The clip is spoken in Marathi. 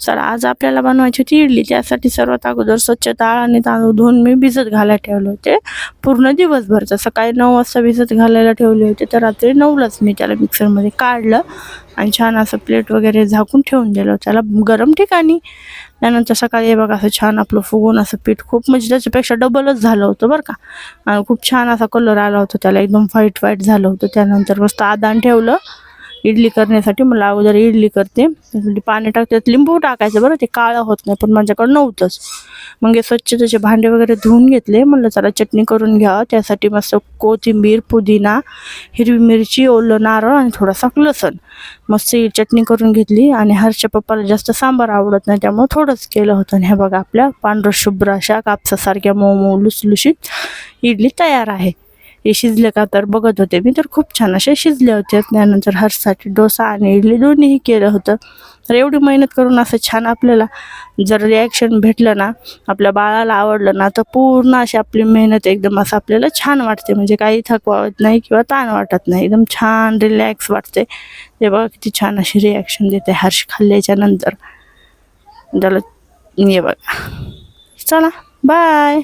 चला आज आपल्याला बनवायची होती इडली. त्यासाठी सर्वात अगोदर स्वच्छ डाळ आणि तांदूळ धुवून मी भिजत घालायला ठेवले होते पूर्ण दिवसभरचं. सकाळी 9 वाजता भिजत घालायला ठेवले होते तर रात्री 9लाच मी त्याला मिक्सरमध्ये काढलं आणि छान असं प्लेट वगैरे झाकून ठेवून दिलं त्याला गरम ठिकाणी. त्यानंतर सकाळी हे बघा असं छान आपलं फुगून असं पीठ खूप म्हणजे त्याच्यापेक्षा डबलच झालं होतं बरं का. आणि खूप छान असा कलर आला होता त्याला, एकदम व्हाईट व्हाईट झालं होतं. त्यानंतर मस्त आदान ठेवलं इडली करण्यासाठी. मला अगोदर इडली करते म्हणजे पाणी टाकतात, लिंबू टाकायचं बरं, ते काळं होत नाही, पण माझ्याकडे नव्हतंच. मग हे स्वच्छ त्याचे भांडे वगैरे धुवून घेतले. म्हणलं चला चटणी करून घ्यावं. त्यासाठी मस्त कोथिंबीर, पुदिना, हिरवी मिरची, ओलं नारळ आणि थोडासा लसण मस्त ही चटणी करून घेतली. आणि हर्षच्या पप्पाला जास्त सांबार आवडत नाही त्यामुळे थोडंच केलं होतं. आणि हे बघा आपल्या पांढरं शुभ्र अशा कापसासारख्या मऊ मऊ लुसलुशीत इडली तयार आहे. हे शिजले का तर बघत होते मी, तर खूप छान असे शिजले होते. त्यानंतर हर्षसाठी डोसा आणि इडली दोन्हीही केलं होतं. तर एवढी मेहनत करून असं छान आपल्याला जर रिॲक्शन भेटलं ना, आपल्या बाळाला आवडलं ना, तर पूर्ण अशी आपली मेहनत एकदम असं आपल्याला छान वाटते. म्हणजे काही थकवा होत नाही किंवा ताण वाटत नाही, एकदम छान रिलॅक्स वाटते. ते बघा किती छान अशी रिॲक्शन देते हर्ष खाल्ल्याच्या नंतर. त्याला हे बघा. चला बाय.